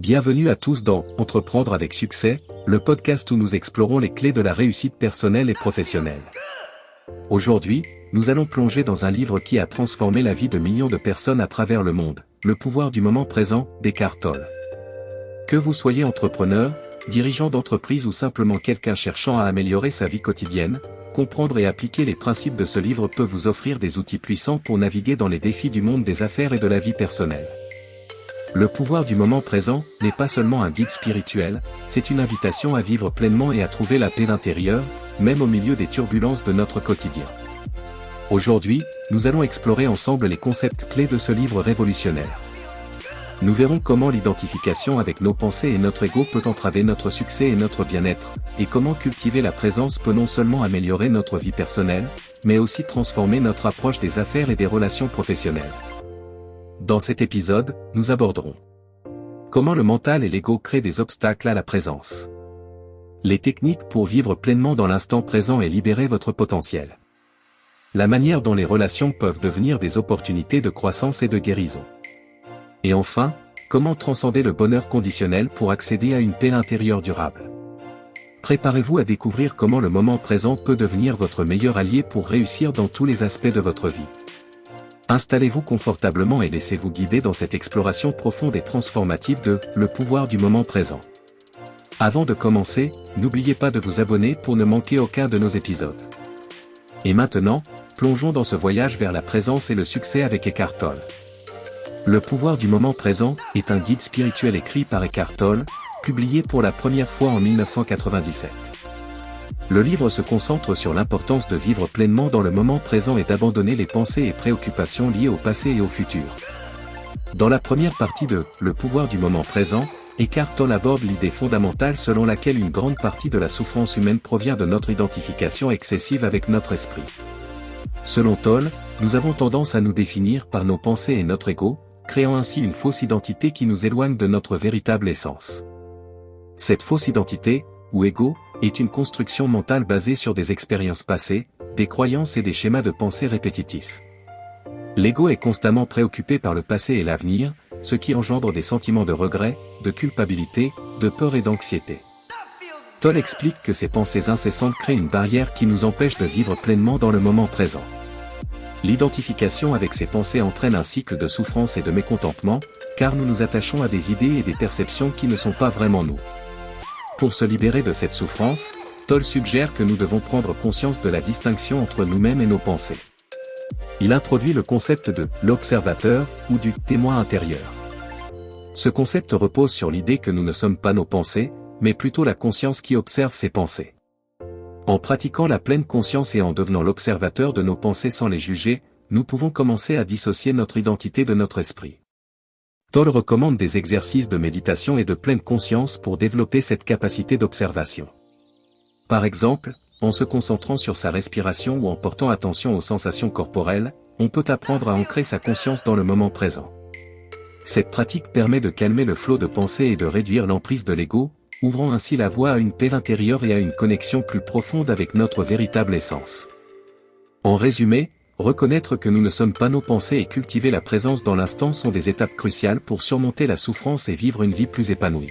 Bienvenue à tous dans Entreprendre avec succès, le podcast où nous explorons les clés de la réussite personnelle et professionnelle. Aujourd'hui, nous allons plonger dans un livre qui a transformé la vie de millions de personnes à travers le monde, Le pouvoir du moment présent, d'Eckhart Tolle. Que vous soyez entrepreneur, dirigeant d'entreprise ou simplement quelqu'un cherchant à améliorer sa vie quotidienne, comprendre et appliquer les principes de ce livre peut vous offrir des outils puissants pour naviguer dans les défis du monde des affaires et de la vie personnelle. Le pouvoir du moment présent n'est pas seulement un guide spirituel, c'est une invitation à vivre pleinement et à trouver la paix intérieure, même au milieu des turbulences de notre quotidien. Aujourd'hui, nous allons explorer ensemble les concepts clés de ce livre révolutionnaire. Nous verrons comment l'identification avec nos pensées et notre ego peut entraver notre succès et notre bien-être, et comment cultiver la présence peut non seulement améliorer notre vie personnelle, mais aussi transformer notre approche des affaires et des relations professionnelles. Dans cet épisode, nous aborderons comment le mental et l'ego créent des obstacles à la présence. Les techniques pour vivre pleinement dans l'instant présent et libérer votre potentiel. La manière dont les relations peuvent devenir des opportunités de croissance et de guérison. Et enfin, comment transcender le bonheur conditionnel pour accéder à une paix intérieure durable. Préparez-vous à découvrir comment le moment présent peut devenir votre meilleur allié pour réussir dans tous les aspects de votre vie. Installez-vous confortablement et laissez-vous guider dans cette exploration profonde et transformative de « Le pouvoir du moment présent ». Avant de commencer, n'oubliez pas de vous abonner pour ne manquer aucun de nos épisodes. Et maintenant, plongeons dans ce voyage vers la présence et le succès avec Eckhart Tolle. Le pouvoir du moment présent est un guide spirituel écrit par Eckhart Tolle, publié pour la première fois en 1997. Le livre se concentre sur l'importance de vivre pleinement dans le moment présent et d'abandonner les pensées et préoccupations liées au passé et au futur. Dans la première partie de « Le pouvoir du moment présent », Eckhart Tolle aborde l'idée fondamentale selon laquelle une grande partie de la souffrance humaine provient de notre identification excessive avec notre esprit. Selon Tolle, nous avons tendance à nous définir par nos pensées et notre ego, créant ainsi une fausse identité qui nous éloigne de notre véritable essence. Cette fausse identité, ou ego, est une construction mentale basée sur des expériences passées, des croyances et des schémas de pensée répétitifs. L'ego est constamment préoccupé par le passé et l'avenir, ce qui engendre des sentiments de regret, de culpabilité, de peur et d'anxiété. Tolle explique que ces pensées incessantes créent une barrière qui nous empêche de vivre pleinement dans le moment présent. L'identification avec ces pensées entraîne un cycle de souffrance et de mécontentement, car nous nous attachons à des idées et des perceptions qui ne sont pas vraiment nous. Pour se libérer de cette souffrance, Tolle suggère que nous devons prendre conscience de la distinction entre nous-mêmes et nos pensées. Il introduit le concept de « l'observateur » ou du « témoin intérieur ». Ce concept repose sur l'idée que nous ne sommes pas nos pensées, mais plutôt la conscience qui observe ces pensées. En pratiquant la pleine conscience et en devenant l'observateur de nos pensées sans les juger, nous pouvons commencer à dissocier notre identité de notre esprit. Tolle recommande des exercices de méditation et de pleine conscience pour développer cette capacité d'observation. Par exemple, en se concentrant sur sa respiration ou en portant attention aux sensations corporelles, on peut apprendre à ancrer sa conscience dans le moment présent. Cette pratique permet de calmer le flot de pensées et de réduire l'emprise de l'ego, ouvrant ainsi la voie à une paix intérieure et à une connexion plus profonde avec notre véritable essence. En résumé, reconnaître que nous ne sommes pas nos pensées et cultiver la présence dans l'instant sont des étapes cruciales pour surmonter la souffrance et vivre une vie plus épanouie.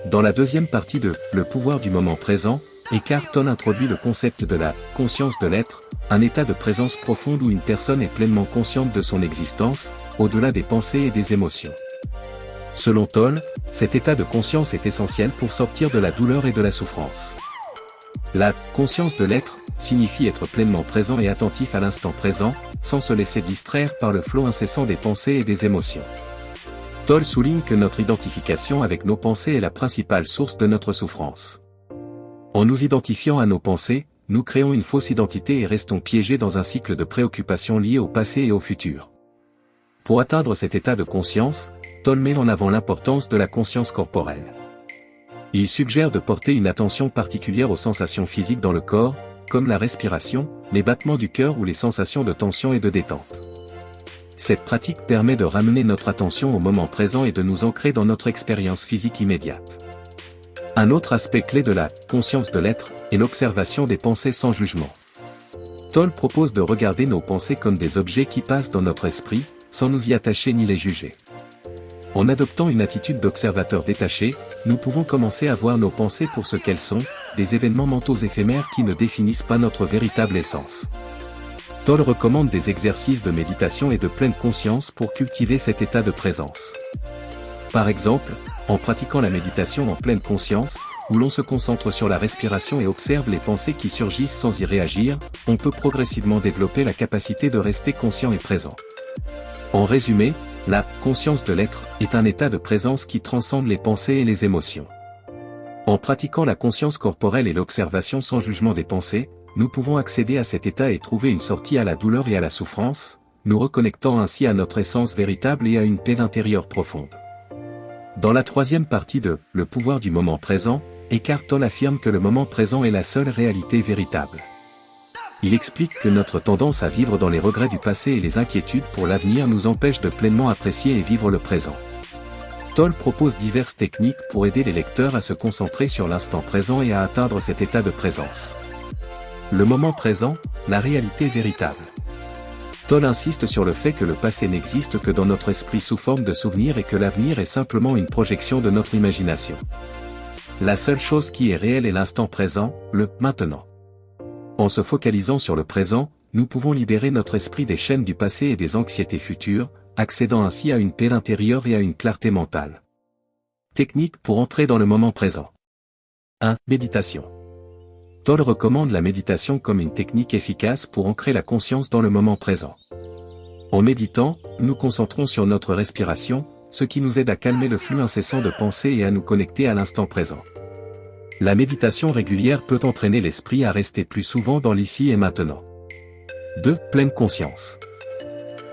Dans la deuxième partie de « Le pouvoir du moment présent », Eckhart Tolle introduit le concept de la « conscience de l'être », un état de présence profonde où une personne est pleinement consciente de son existence, au-delà des pensées et des émotions. Selon Tolle, cet état de conscience est essentiel pour sortir de la douleur et de la souffrance. La « conscience de l'être » signifie être pleinement présent et attentif à l'instant présent, sans se laisser distraire par le flot incessant des pensées et des émotions. Tolle souligne que notre identification avec nos pensées est la principale source de notre souffrance. En nous identifiant à nos pensées, nous créons une fausse identité et restons piégés dans un cycle de préoccupations liées au passé et au futur. Pour atteindre cet état de conscience, Tolle met en avant l'importance de la conscience corporelle. Il suggère de porter une attention particulière aux sensations physiques dans le corps, comme la respiration, les battements du cœur ou les sensations de tension et de détente. Cette pratique permet de ramener notre attention au moment présent et de nous ancrer dans notre expérience physique immédiate. Un autre aspect clé de la « conscience de l'être » est l'observation des pensées sans jugement. Tolle propose de regarder nos pensées comme des objets qui passent dans notre esprit, sans nous y attacher ni les juger. En adoptant une attitude d'observateur détaché, nous pouvons commencer à voir nos pensées pour ce qu'elles sont, des événements mentaux éphémères qui ne définissent pas notre véritable essence. Toll recommande des exercices de méditation et de pleine conscience pour cultiver cet état de présence. Par exemple, en pratiquant la méditation en pleine conscience, où l'on se concentre sur la respiration et observe les pensées qui surgissent sans y réagir, on peut progressivement développer la capacité de rester conscient et présent. En résumé, la conscience de l'être est un état de présence qui transcende les pensées et les émotions. En pratiquant la conscience corporelle et l'observation sans jugement des pensées, nous pouvons accéder à cet état et trouver une sortie à la douleur et à la souffrance, nous reconnectant ainsi à notre essence véritable et à une paix intérieure profonde. Dans la troisième partie de « Le pouvoir du moment présent », Eckhart Tolle affirme que le moment présent est la seule réalité véritable. Il explique que notre tendance à vivre dans les regrets du passé et les inquiétudes pour l'avenir nous empêche de pleinement apprécier et vivre le présent. Tolle propose diverses techniques pour aider les lecteurs à se concentrer sur l'instant présent et à atteindre cet état de présence. Le moment présent, la réalité véritable. Tolle insiste sur le fait que le passé n'existe que dans notre esprit sous forme de souvenirs et que l'avenir est simplement une projection de notre imagination. La seule chose qui est réelle est l'instant présent, le « maintenant ». En se focalisant sur le présent, nous pouvons libérer notre esprit des chaînes du passé et des anxiétés futures, accédant ainsi à une paix intérieure et à une clarté mentale. Technique pour entrer dans le moment présent. 1. Méditation. Tolle recommande la méditation comme une technique efficace pour ancrer la conscience dans le moment présent. En méditant, nous nous concentrons sur notre respiration, ce qui nous aide à calmer le flux incessant de pensées et à nous connecter à l'instant présent. La méditation régulière peut entraîner l'esprit à rester plus souvent dans l'ici et maintenant. 2. Pleine conscience.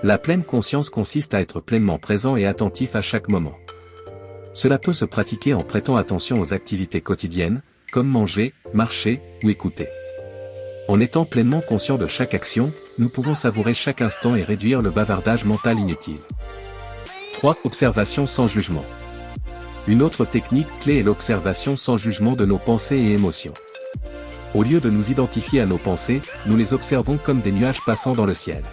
La pleine conscience consiste à être pleinement présent et attentif à chaque moment. Cela peut se pratiquer en prêtant attention aux activités quotidiennes, comme manger, marcher ou écouter. En étant pleinement conscient de chaque action, nous pouvons savourer chaque instant et réduire le bavardage mental inutile. 3. Observation sans jugement. Une autre technique clé est l'observation sans jugement de nos pensées et émotions. Au lieu de nous identifier à nos pensées, nous les observons comme des nuages passant dans le ciel.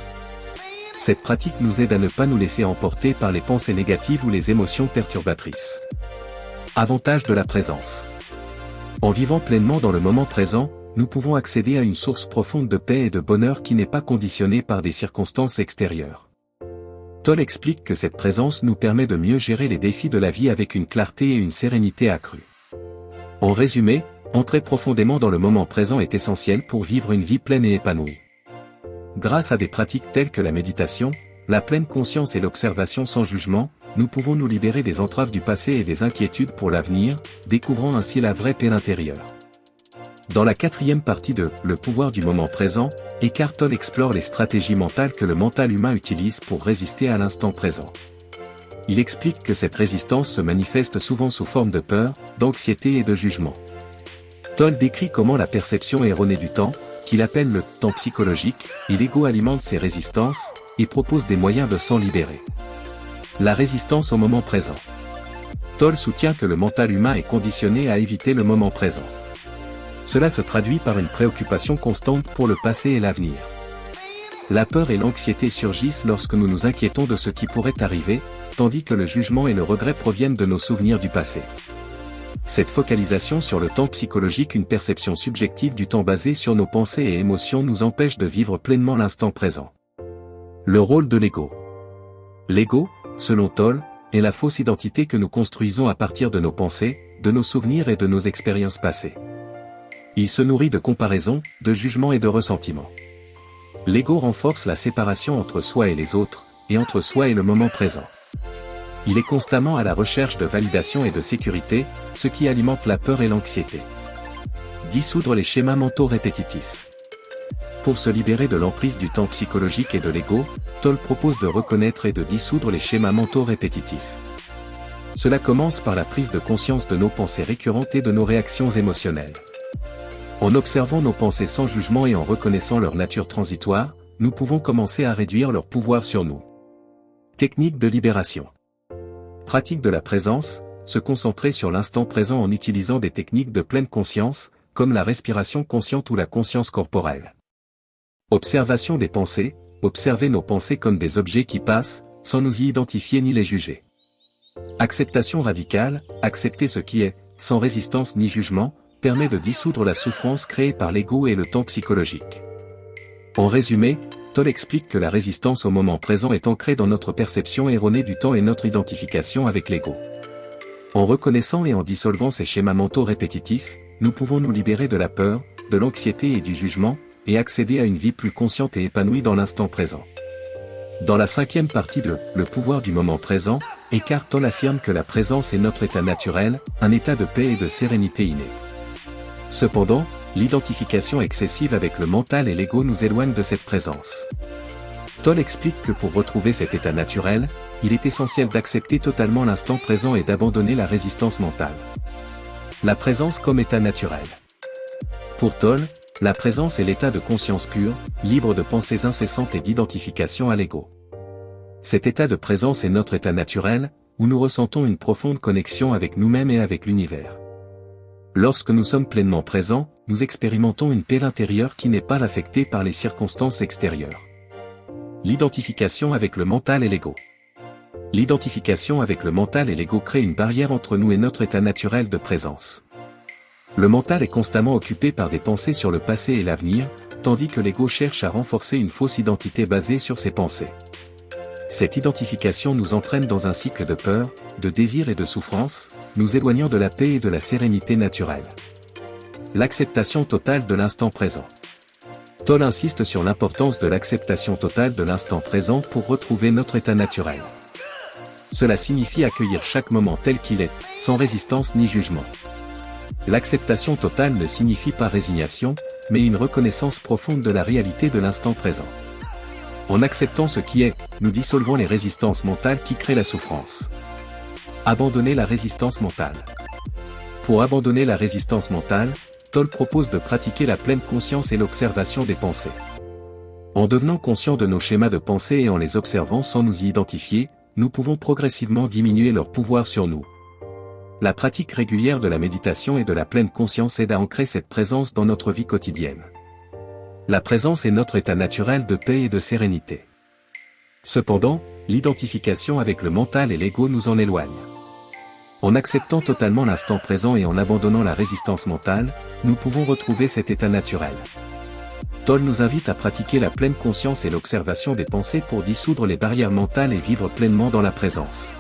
Cette pratique nous aide à ne pas nous laisser emporter par les pensées négatives ou les émotions perturbatrices. Avantage de la présence. En vivant pleinement dans le moment présent, nous pouvons accéder à une source profonde de paix et de bonheur qui n'est pas conditionnée par des circonstances extérieures. Tolle explique que cette présence nous permet de mieux gérer les défis de la vie avec une clarté et une sérénité accrues. En résumé, entrer profondément dans le moment présent est essentiel pour vivre une vie pleine et épanouie. Grâce à des pratiques telles que la méditation, la pleine conscience et l'observation sans jugement, nous pouvons nous libérer des entraves du passé et des inquiétudes pour l'avenir, découvrant ainsi la vraie paix intérieure. Dans la quatrième partie de « Le pouvoir du moment présent », Eckhart Tolle explore les stratégies mentales que le mental humain utilise pour résister à l'instant présent. Il explique que cette résistance se manifeste souvent sous forme de peur, d'anxiété et de jugement. Tolle décrit comment la perception erronée du temps, qu'il appelle le « temps psychologique », et l'ego alimente ces résistances, et propose des moyens de s'en libérer. La résistance au moment présent. Tolle soutient que le mental humain est conditionné à éviter le moment présent. Cela se traduit par une préoccupation constante pour le passé et l'avenir. La peur et l'anxiété surgissent lorsque nous nous inquiétons de ce qui pourrait arriver, tandis que le jugement et le regret proviennent de nos souvenirs du passé. Cette focalisation sur le temps psychologique, une perception subjective du temps basée sur nos pensées et émotions, nous empêche de vivre pleinement l'instant présent. Le rôle de l'ego. L'ego, selon Tolle, est la fausse identité que nous construisons à partir de nos pensées, de nos souvenirs et de nos expériences passées. Il se nourrit de comparaisons, de jugements et de ressentiments. L'ego renforce la séparation entre soi et les autres, et entre soi et le moment présent. Il est constamment à la recherche de validation et de sécurité, ce qui alimente la peur et l'anxiété. Dissoudre les schémas mentaux répétitifs. Pour se libérer de l'emprise du temps psychologique et de l'ego, Tolle propose de reconnaître et de dissoudre les schémas mentaux répétitifs. Cela commence par la prise de conscience de nos pensées récurrentes et de nos réactions émotionnelles. En observant nos pensées sans jugement et en reconnaissant leur nature transitoire, nous pouvons commencer à réduire leur pouvoir sur nous. Technique de libération. Pratique de la présence, se concentrer sur l'instant présent en utilisant des techniques de pleine conscience, comme la respiration consciente ou la conscience corporelle. Observation des pensées, observer nos pensées comme des objets qui passent, sans nous y identifier ni les juger. Acceptation radicale, accepter ce qui est, sans résistance ni jugement, permet de dissoudre la souffrance créée par l'ego et le temps psychologique. En résumé, Tolle explique que la résistance au moment présent est ancrée dans notre perception erronée du temps et notre identification avec l'ego. En reconnaissant et en dissolvant ces schémas mentaux répétitifs, nous pouvons nous libérer de la peur, de l'anxiété et du jugement, et accéder à une vie plus consciente et épanouie dans l'instant présent. Dans la 5e partie de « Le pouvoir du moment présent », Eckhart Tolle affirme que la présence est notre état naturel, un état de paix et de sérénité inné. Cependant, l'identification excessive avec le mental et l'ego nous éloigne de cette présence. Tolle explique que pour retrouver cet état naturel, il est essentiel d'accepter totalement l'instant présent et d'abandonner la résistance mentale. La présence comme état naturel. Pour Tolle, la présence est l'état de conscience pure, libre de pensées incessantes et d'identification à l'ego. Cet état de présence est notre état naturel, où nous ressentons une profonde connexion avec nous-mêmes et avec l'univers. Lorsque nous sommes pleinement présents, nous expérimentons une paix intérieure qui n'est pas affectée par les circonstances extérieures. L'identification avec le mental et l'ego. L'identification avec le mental et l'ego crée une barrière entre nous et notre état naturel de présence. Le mental est constamment occupé par des pensées sur le passé et l'avenir, tandis que l'ego cherche à renforcer une fausse identité basée sur ses pensées. Cette identification nous entraîne dans un cycle de peur, de désir et de souffrance, nous éloignant de la paix et de la sérénité naturelle. L'acceptation totale de l'instant présent. Tolle insiste sur l'importance de l'acceptation totale de l'instant présent pour retrouver notre état naturel. Cela signifie accueillir chaque moment tel qu'il est, sans résistance ni jugement. L'acceptation totale ne signifie pas résignation, mais une reconnaissance profonde de la réalité de l'instant présent. En acceptant ce qui est, nous dissolvons les résistances mentales qui créent la souffrance. Abandonner la résistance mentale. Pour abandonner la résistance mentale, Tolle propose de pratiquer la pleine conscience et l'observation des pensées. En devenant conscients de nos schémas de pensée et en les observant sans nous y identifier, nous pouvons progressivement diminuer leur pouvoir sur nous. La pratique régulière de la méditation et de la pleine conscience aide à ancrer cette présence dans notre vie quotidienne. La présence est notre état naturel de paix et de sérénité. Cependant, l'identification avec le mental et l'ego nous en éloigne. En acceptant totalement l'instant présent et en abandonnant la résistance mentale, nous pouvons retrouver cet état naturel. Tolle nous invite à pratiquer la pleine conscience et l'observation des pensées pour dissoudre les barrières mentales et vivre pleinement dans la présence.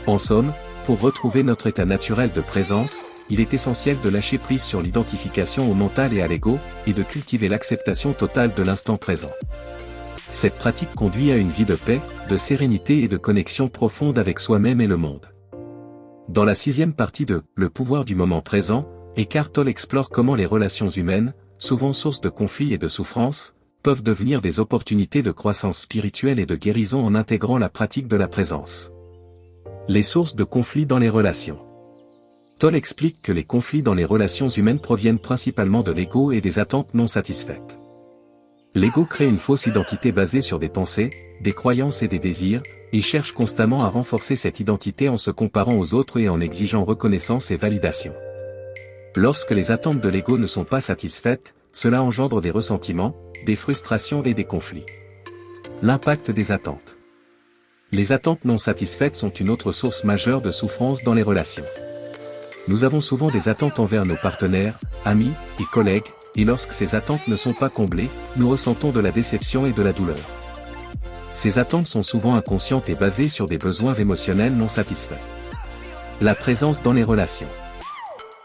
En somme, pour retrouver notre état naturel de présence, il est essentiel de lâcher prise sur l'identification au mental et à l'ego, et de cultiver l'acceptation totale de l'instant présent. Cette pratique conduit à une vie de paix, de sérénité et de connexion profonde avec soi-même et le monde. Dans la 6e partie de « Le pouvoir du moment présent », Eckhart Tolle explore comment les relations humaines, souvent source de conflits et de souffrances, peuvent devenir des opportunités de croissance spirituelle et de guérison en intégrant la pratique de la présence. Les sources de conflits dans les relations. Tolle explique que les conflits dans les relations humaines proviennent principalement de l'ego et des attentes non satisfaites. L'ego crée une fausse identité basée sur des pensées, des croyances et des désirs, et cherche constamment à renforcer cette identité en se comparant aux autres et en exigeant reconnaissance et validation. Lorsque les attentes de l'ego ne sont pas satisfaites, cela engendre des ressentiments, des frustrations et des conflits. L'impact des attentes. Les attentes non satisfaites sont une autre source majeure de souffrance dans les relations. Nous avons souvent des attentes envers nos partenaires, amis et collègues, et lorsque ces attentes ne sont pas comblées, nous ressentons de la déception et de la douleur. Ces attentes sont souvent inconscientes et basées sur des besoins émotionnels non satisfaits. La présence dans les relations.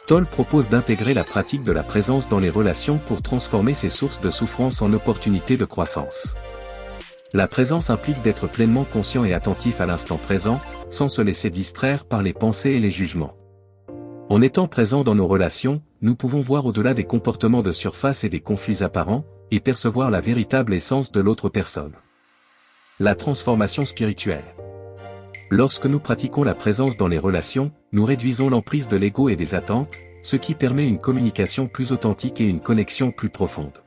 Tolle propose d'intégrer la pratique de la présence dans les relations pour transformer ces sources de souffrance en opportunités de croissance. La présence implique d'être pleinement conscient et attentif à l'instant présent, sans se laisser distraire par les pensées et les jugements. En étant présent dans nos relations, nous pouvons voir au-delà des comportements de surface et des conflits apparents, et percevoir la véritable essence de l'autre personne. La transformation spirituelle. Lorsque nous pratiquons la présence dans les relations, nous réduisons l'emprise de l'ego et des attentes, ce qui permet une communication plus authentique et une connexion plus profonde.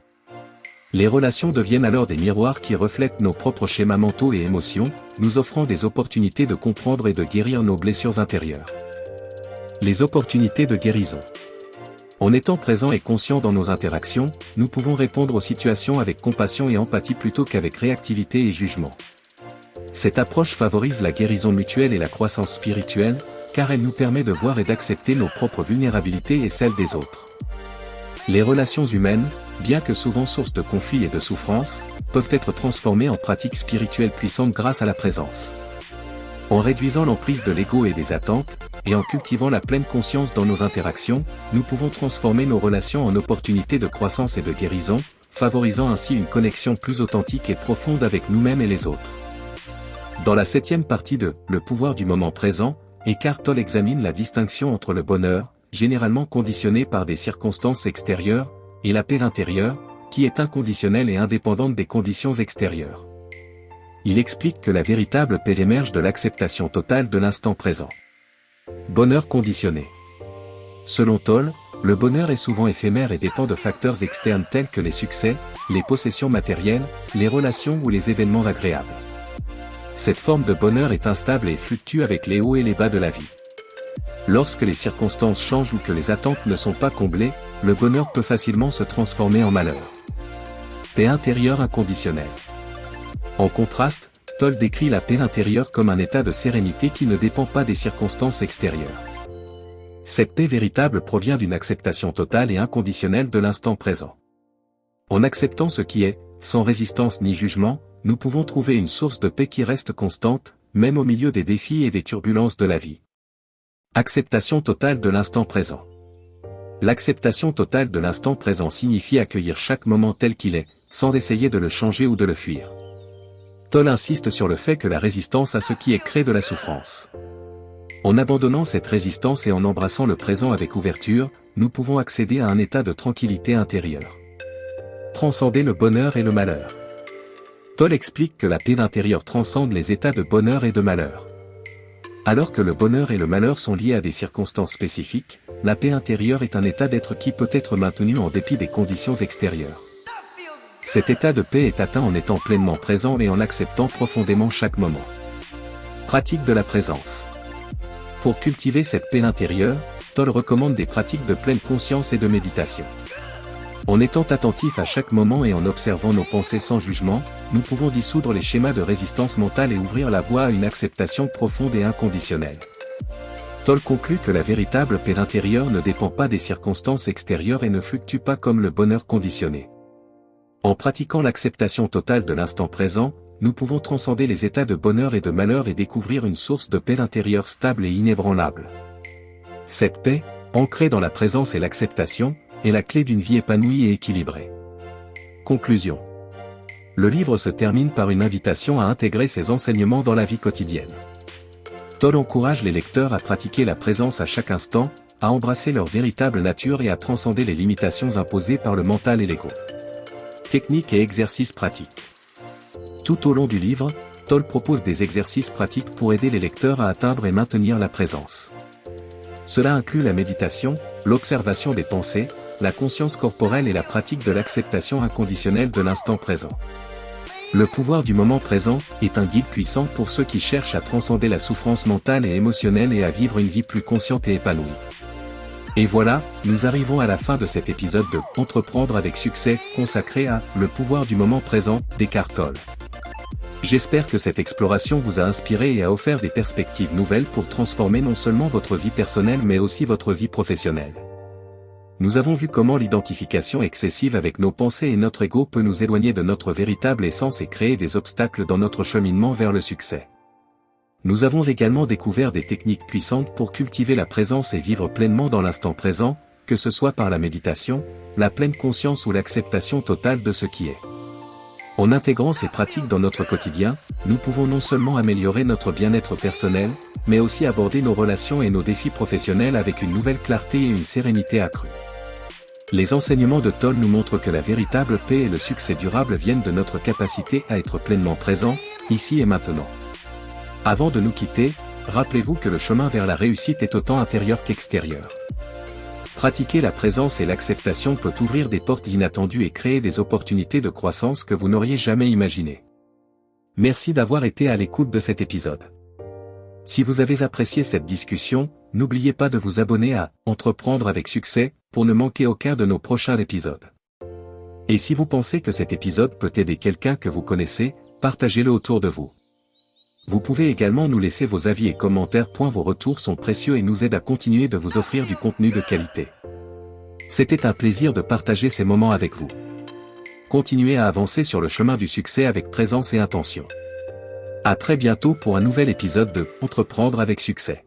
Les relations deviennent alors des miroirs qui reflètent nos propres schémas mentaux et émotions, nous offrant des opportunités de comprendre et de guérir nos blessures intérieures. Les opportunités de guérison. En étant présents et conscients dans nos interactions, nous pouvons répondre aux situations avec compassion et empathie plutôt qu'avec réactivité et jugement. Cette approche favorise la guérison mutuelle et la croissance spirituelle, car elle nous permet de voir et d'accepter nos propres vulnérabilités et celles des autres. Les relations humaines, bien que souvent source de conflits et de souffrances, peuvent être transformées en pratiques spirituelles puissantes grâce à la présence. En réduisant l'emprise de l'ego et des attentes, et en cultivant la pleine conscience dans nos interactions, nous pouvons transformer nos relations en opportunités de croissance et de guérison, favorisant ainsi une connexion plus authentique et profonde avec nous-mêmes et les autres. Dans la 7e partie de « Le pouvoir du moment présent », Eckhart Tolle examine la distinction entre le bonheur, généralement conditionné par des circonstances extérieures, et la paix intérieure, qui est inconditionnelle et indépendante des conditions extérieures. Il explique que la véritable paix émerge de l'acceptation totale de l'instant présent. Bonheur conditionné. Selon Tolle, le bonheur est souvent éphémère et dépend de facteurs externes tels que les succès, les possessions matérielles, les relations ou les événements agréables. Cette forme de bonheur est instable et fluctue avec les hauts et les bas de la vie. Lorsque les circonstances changent ou que les attentes ne sont pas comblées, le bonheur peut facilement se transformer en malheur. Paix intérieure inconditionnelle. En contraste, Tolle décrit la paix intérieure comme un état de sérénité qui ne dépend pas des circonstances extérieures. Cette paix véritable provient d'une acceptation totale et inconditionnelle de l'instant présent. En acceptant ce qui est, sans résistance ni jugement, nous pouvons trouver une source de paix qui reste constante, même au milieu des défis et des turbulences de la vie. Acceptation totale de l'instant présent. L'acceptation totale de l'instant présent signifie accueillir chaque moment tel qu'il est, sans essayer de le changer ou de le fuir. Tolle insiste sur le fait que la résistance à ce qui est crée de la souffrance. En abandonnant cette résistance et en embrassant le présent avec ouverture, nous pouvons accéder à un état de tranquillité intérieure. Transcender le bonheur et le malheur. Tolle explique que la paix intérieure transcende les états de bonheur et de malheur. Alors que le bonheur et le malheur sont liés à des circonstances spécifiques, la paix intérieure est un état d'être qui peut être maintenu en dépit des conditions extérieures. Cet état de paix est atteint en étant pleinement présent et en acceptant profondément chaque moment. Pratique de la présence. Pour cultiver cette paix intérieure, Tolle recommande des pratiques de pleine conscience et de méditation. En étant attentif à chaque moment et en observant nos pensées sans jugement, nous pouvons dissoudre les schémas de résistance mentale et ouvrir la voie à une acceptation profonde et inconditionnelle. Tolle conclut que la véritable paix intérieure ne dépend pas des circonstances extérieures et ne fluctue pas comme le bonheur conditionné. En pratiquant l'acceptation totale de l'instant présent, nous pouvons transcender les états de bonheur et de malheur et découvrir une source de paix intérieure stable et inébranlable. Cette paix, ancrée dans la présence et l'acceptation, est la clé d'une vie épanouie et équilibrée. Conclusion. Le livre se termine par une invitation à intégrer ces enseignements dans la vie quotidienne. Tolle encourage les lecteurs à pratiquer la présence à chaque instant, à embrasser leur véritable nature et à transcender les limitations imposées par le mental et l'ego. Techniques et exercices pratiques. Tout au long du livre, Tolle propose des exercices pratiques pour aider les lecteurs à atteindre et maintenir la présence. Cela inclut la méditation, l'observation des pensées, la conscience corporelle et la pratique de l'acceptation inconditionnelle de l'instant présent. Le pouvoir du moment présent est un guide puissant pour ceux qui cherchent à transcender la souffrance mentale et émotionnelle et à vivre une vie plus consciente et épanouie. Et voilà, nous arrivons à la fin de cet épisode de « Entreprendre avec succès » consacré à « Le pouvoir du moment présent » d'Eckhart Tolle. J'espère que cette exploration vous a inspiré et a offert des perspectives nouvelles pour transformer non seulement votre vie personnelle mais aussi votre vie professionnelle. Nous avons vu comment l'identification excessive avec nos pensées et notre ego peut nous éloigner de notre véritable essence et créer des obstacles dans notre cheminement vers le succès. Nous avons également découvert des techniques puissantes pour cultiver la présence et vivre pleinement dans l'instant présent, que ce soit par la méditation, la pleine conscience ou l'acceptation totale de ce qui est. En intégrant ces pratiques dans notre quotidien, nous pouvons non seulement améliorer notre bien-être personnel, mais aussi aborder nos relations et nos défis professionnels avec une nouvelle clarté et une sérénité accrue. Les enseignements de Tolle nous montrent que la véritable paix et le succès durable viennent de notre capacité à être pleinement présent, ici et maintenant. Avant de nous quitter, rappelez-vous que le chemin vers la réussite est autant intérieur qu'extérieur. Pratiquer la présence et l'acceptation peut ouvrir des portes inattendues et créer des opportunités de croissance que vous n'auriez jamais imaginées. Merci d'avoir été à l'écoute de cet épisode. Si vous avez apprécié cette discussion, n'oubliez pas de vous abonner à « Entreprendre avec succès » pour ne manquer aucun de nos prochains épisodes. Et si vous pensez que cet épisode peut aider quelqu'un que vous connaissez, partagez-le autour de vous. Vous pouvez également nous laisser vos avis et commentaires. Vos retours sont précieux et nous aident à continuer de vous offrir du contenu de qualité. C'était un plaisir de partager ces moments avec vous. Continuez à avancer sur le chemin du succès avec présence et intention. À très bientôt pour un nouvel épisode de Entreprendre avec succès.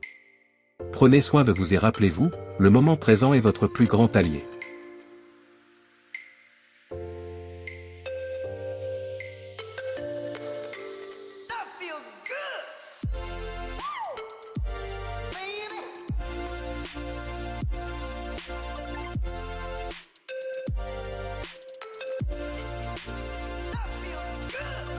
Prenez soin de vous et rappelez-vous, le moment présent est votre plus grand allié.